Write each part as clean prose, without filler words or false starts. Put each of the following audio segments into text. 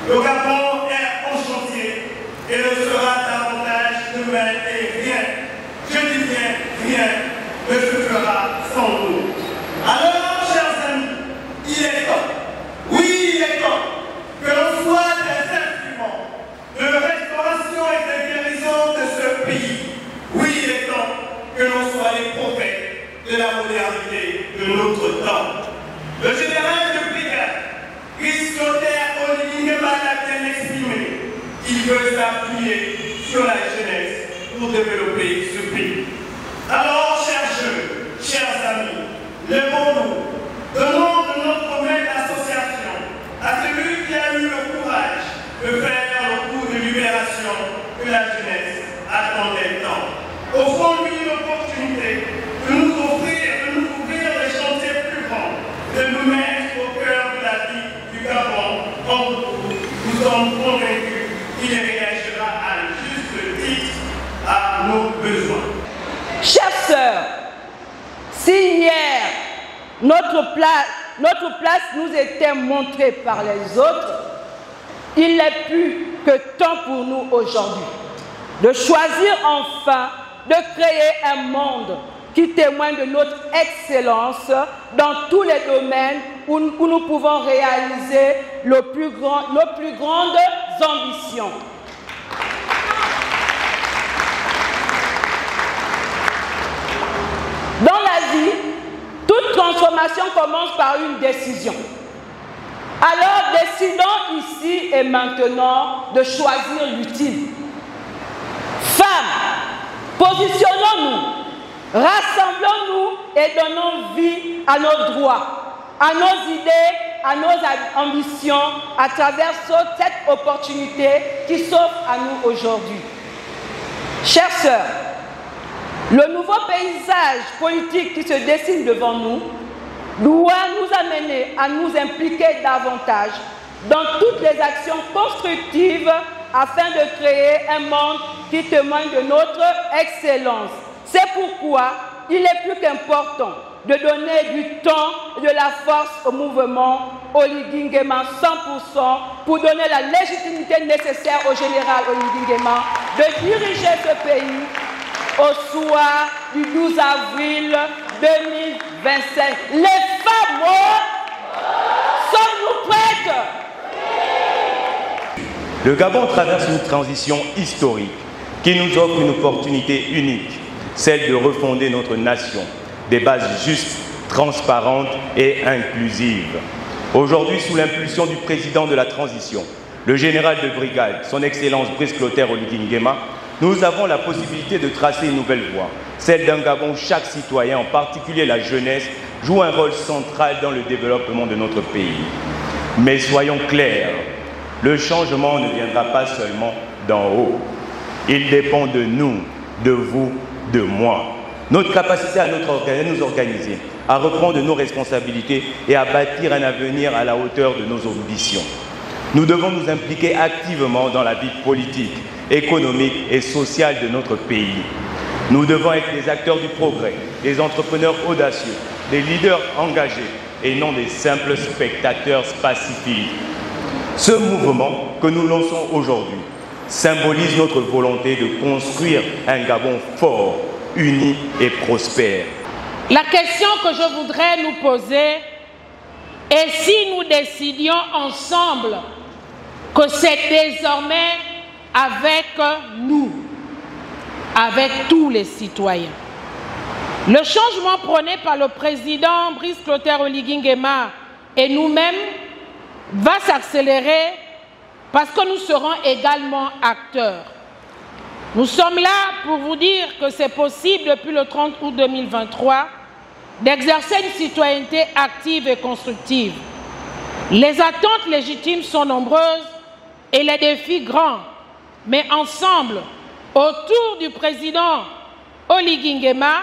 Le Gabon est en chantier et le sera davantage demain et rien, je dis bien rien, ne se fera sans nous. Alors, chers amis, il est temps, oui, il est temps que l'on soit des instruments de restauration et de guérison de ce pays. Oui, il est temps que l'on soit les prophètes de la modernité de notre temps. Le général de brigade, Christ-Clotaire Oligui Nguema l'a bien exprimé. Il veut s'appuyer sur la jeunesse pour développer ce pays. Alors, chers jeunes, chers amis, levons-nous, donnons de notre main d'association à celui qui a eu le courage de faire le coup de libération que la jeunesse attendait tant. Offrons-lui une opportunité de nous ouvrir des chantiers plus grands, de nous mettre au cœur de la vie du Gabon. En retour, nous sommes convaincus qu'il réagira à juste titre à nos besoins. Chers sœurs, si hier notre place nous était montrée par les autres, il n'est plus que temps pour nous aujourd'hui de choisir enfin de créer un monde qui témoigne de notre excellence dans tous les domaines où nous pouvons réaliser nos plus grandes ambitions. Dans la vie, toute transformation commence par une décision. Alors décidons ici et maintenant de choisir l'utile. Femmes, positionnons-nous, rassemblons-nous et donnons vie à nos droits, à nos idées, à nos ambitions à travers cette opportunité qui s'offre à nous aujourd'hui. Chères sœurs, le nouveau paysage politique qui se dessine devant nous doit nous amener à nous impliquer davantage dans toutes les actions constructives afin de créer un monde qui témoigne de notre excellence. C'est pourquoi il est plus qu'important de donner du temps et de la force au mouvement Oligui Nguema 100% pour donner la légitimité nécessaire au général Oligui Nguema de diriger ce pays au soir du 12 avril 2025. Les femmes, sommes-nous prêtes? Le Gabon traverse une transition historique qui nous offre une opportunité unique, celle de refonder notre nation, des bases justes, transparentes et inclusives. Aujourd'hui, sous l'impulsion du président de la transition, le général de brigade, son Excellence Brice-Clotaire Oligui Nguema, nous avons la possibilité de tracer une nouvelle voie, celle d'un Gabon où chaque citoyen, en particulier la jeunesse, joue un rôle central dans le développement de notre pays. Mais soyons clairs, le changement ne viendra pas seulement d'en haut. Il dépend de nous, de vous, de moi. Notre capacité à nous organiser, à reprendre nos responsabilités et à bâtir un avenir à la hauteur de nos ambitions. Nous devons nous impliquer activement dans la vie politique, économique et sociale de notre pays. Nous devons être des acteurs du progrès, des entrepreneurs audacieux, des leaders engagés et non des simples spectateurs pacifiques. Ce mouvement que nous lançons aujourd'hui symbolise notre volonté de construire un Gabon fort, uni et prospère. La question que je voudrais nous poser est si nous décidions ensemble que c'est désormais avec nous, avec tous les citoyens. Le changement prôné par le président Brice-Clotaire Oligui Nguema et nous-mêmes va s'accélérer parce que nous serons également acteurs. Nous sommes là pour vous dire que c'est possible depuis le 30 août 2023 d'exercer une citoyenneté active et constructive. Les attentes légitimes sont nombreuses et les défis grands. Mais ensemble, autour du président Oligui Nguema,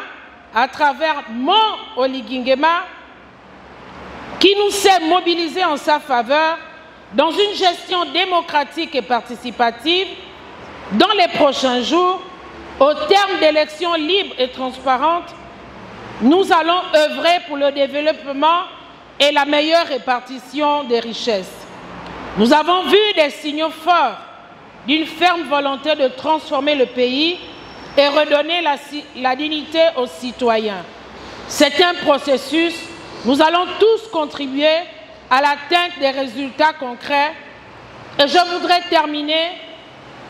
à travers mon Oligui Nguema, qui nous sait mobiliser en sa faveur dans une gestion démocratique et participative, dans les prochains jours, au terme d'élections libres et transparentes, nous allons œuvrer pour le développement et la meilleure répartition des richesses. Nous avons vu des signaux forts d'une ferme volonté de transformer le pays et redonner la dignité aux citoyens. C'est un processus. Nous allons tous contribuer à l'atteinte des résultats concrets. Et je voudrais terminer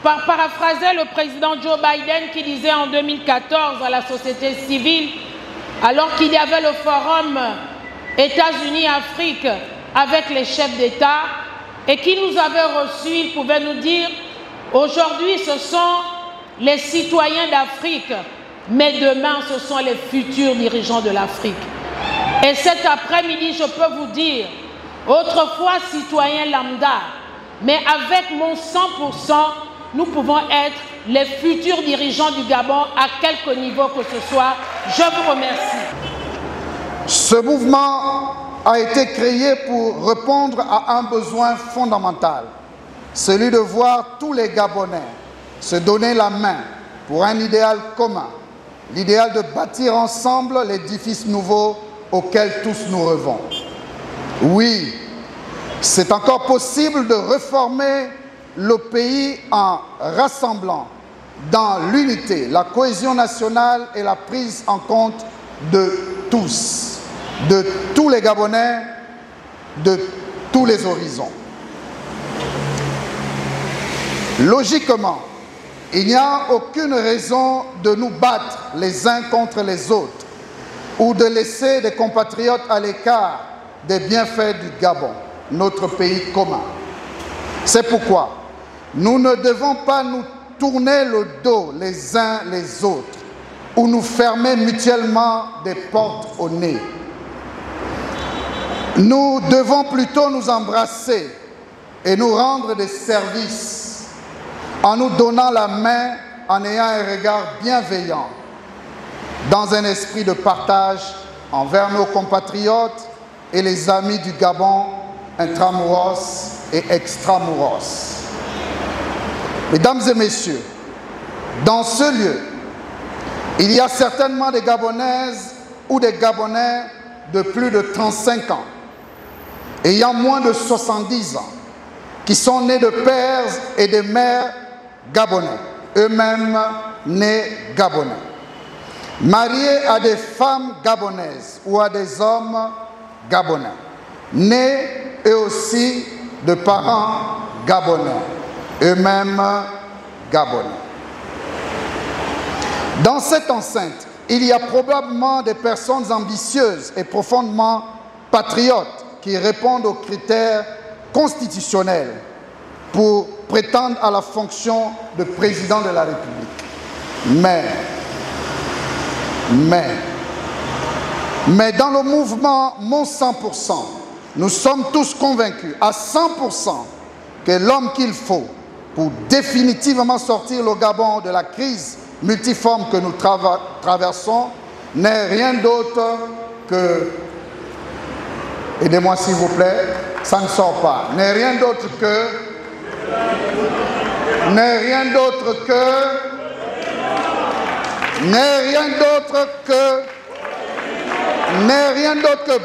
par paraphraser le président Joe Biden qui disait en 2014 à la société civile, alors qu'il y avait le forum États-Unis-Afrique avec les chefs d'État et qui nous avait reçus, il pouvait nous dire « Aujourd'hui, ce sont les citoyens d'Afrique, mais demain, ce sont les futurs dirigeants de l'Afrique. » Et cet après-midi, je peux vous dire, autrefois citoyen lambda, mais avec mon 100%, nous pouvons être les futurs dirigeants du Gabon à quelque niveau que ce soit. Je vous remercie. Ce mouvement a été créé pour répondre à un besoin fondamental, celui de voir tous les Gabonais se donner la main pour un idéal commun, l'idéal de bâtir ensemble l'édifice nouveau auquel tous nous rêvons. Oui, c'est encore possible de réformer le pays en rassemblant dans l'unité, la cohésion nationale et la prise en compte de tous les Gabonais, de tous les horizons. Logiquement, il n'y a aucune raison de nous battre les uns contre les autres ou de laisser des compatriotes à l'écart des bienfaits du Gabon, notre pays commun. C'est pourquoi nous ne devons pas nous tourner le dos les uns les autres ou nous fermer mutuellement des portes au nez. Nous devons plutôt nous embrasser et nous rendre des services en nous donnant la main, en ayant un regard bienveillant, dans un esprit de partage envers nos compatriotes et les amis du Gabon, intramuros et extramuros. Mesdames et messieurs, dans ce lieu, il y a certainement des Gabonaises ou des Gabonais de plus de 35 ans, ayant moins de 70 ans, qui sont nés de pères et de mères gabonais, eux-mêmes nés gabonais, mariés à des femmes gabonaises ou à des hommes gabonais, nés eux aussi de parents gabonais, eux-mêmes gabonais. Dans cette enceinte, il y a probablement des personnes ambitieuses et profondément patriotes qui répondent aux critères constitutionnels pour prétendre à la fonction de président de la République. Mais dans le mouvement Mon 100%, nous sommes tous convaincus à 100% que l'homme qu'il faut pour définitivement sortir le Gabon de la crise multiforme que nous traversons n'est rien d'autre que, aidez-moi s'il vous plaît, ça ne sort pas, n'est rien d'autre que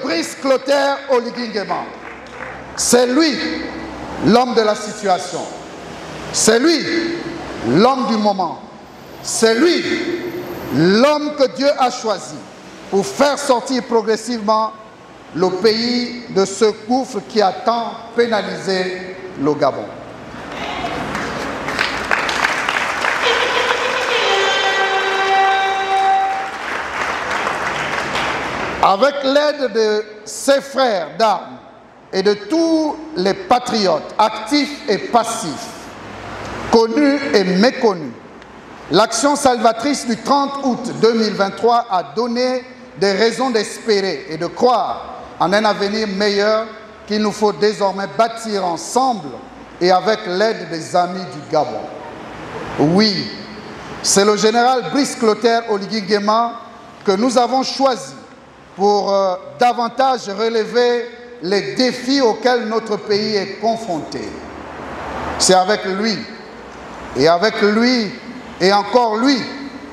Brice Clotaire Oligui Nguema. C'est lui l'homme de la situation, c'est lui l'homme du moment, c'est lui l'homme que Dieu a choisi pour faire sortir progressivement le pays de ce gouffre qui a tant pénalisé le Gabon. Avec l'aide de ses frères d'armes et de tous les patriotes actifs et passifs, connus et méconnus, l'action salvatrice du 30 août 2023 a donné des raisons d'espérer et de croire en un avenir meilleur qu'il nous faut désormais bâtir ensemble et avec l'aide des amis du Gabon. Oui, c'est le général Brice Clotaire Oligui Nguema que nous avons choisi pour davantage relever les défis auxquels notre pays est confronté. C'est avec lui et encore lui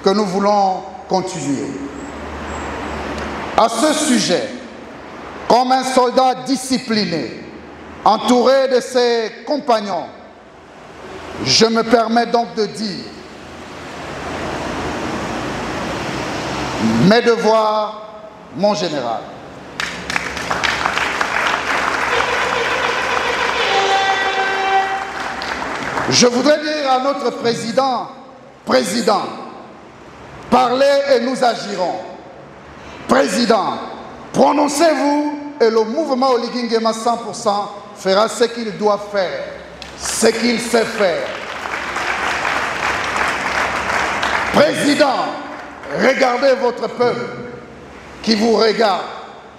que nous voulons continuer. À ce sujet, comme un soldat discipliné, entouré de ses compagnons, je me permets donc de dire mes devoirs, mon général. Je voudrais dire à notre président, parlez et nous agirons. Président, prononcez-vous et le mouvement Oligui Nguema 100% fera ce qu'il doit faire, ce qu'il sait faire. Président, regardez votre peuple qui vous regarde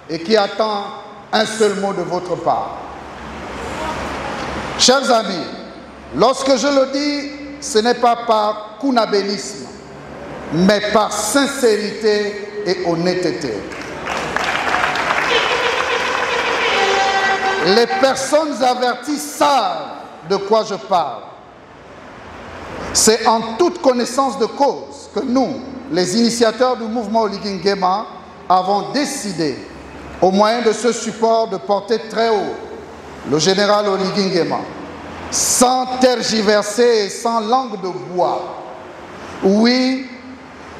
et qui attend un seul mot de votre part. Chers amis, lorsque je le dis, ce n'est pas par kunabélisme, mais par sincérité et honnêteté. Les personnes averties savent de quoi je parle. C'est en toute connaissance de cause que nous, les initiateurs du mouvement Oligui Nguema, avons décidé, au moyen de ce support, de porter très haut le général Oligui Nguema, sans tergiverser et sans langue de bois. Oui,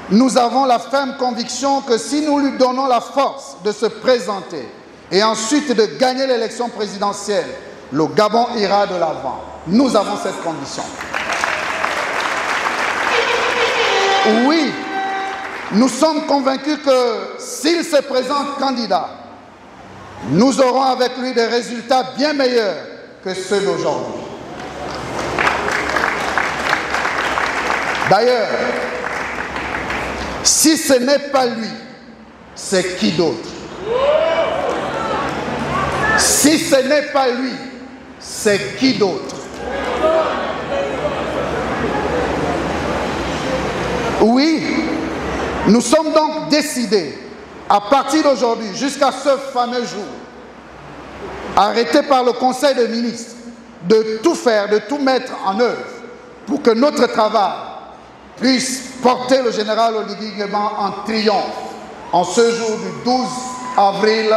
nous avons la ferme conviction que si nous lui donnons la force de se présenter et ensuite de gagner l'élection présidentielle, le Gabon ira de l'avant. Nous avons cette condition. Oui, nous sommes convaincus que s'il se présente candidat, nous aurons avec lui des résultats bien meilleurs que ceux d'aujourd'hui. D'ailleurs, si ce n'est pas lui, c'est qui d'autre? Si ce n'est pas lui, c'est qui d'autre? Oui, nous sommes donc décidés, à partir d'aujourd'hui, jusqu'à ce fameux jour, arrêté par le Conseil des ministres, de tout faire, de tout mettre en œuvre pour que notre travail puisse porter le général Oligui Nguema en triomphe en ce jour du 12 avril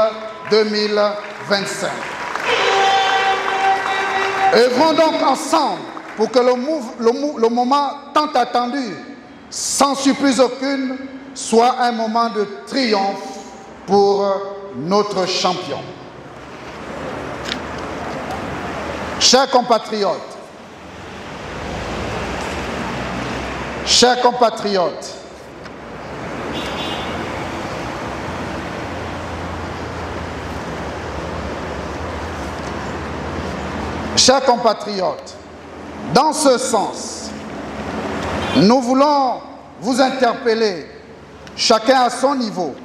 2025. Œuvrons donc ensemble pour que le moment tant attendu, sans surprise aucune, soit un moment de triomphe pour notre champion. Chers compatriotes, chers compatriotes, dans ce sens, nous voulons vous interpeller, chacun à son niveau,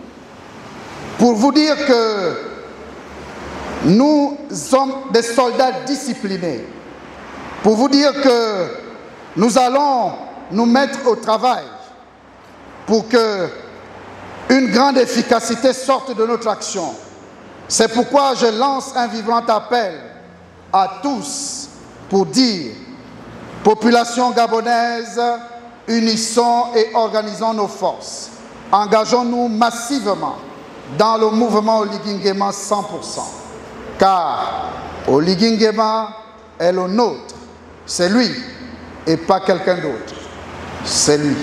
pour vous dire que nous sommes des soldats disciplinés, pour vous dire que nous allons nous mettre au travail pour que une grande efficacité sorte de notre action. C'est pourquoi je lance un vibrant appel à tous pour dire, population gabonaise, unissons et organisons nos forces. Engageons-nous massivement dans le mouvement Oligui Nguema 100%. Car Oligui Nguema est le nôtre. C'est lui et pas quelqu'un d'autre. C'est lui.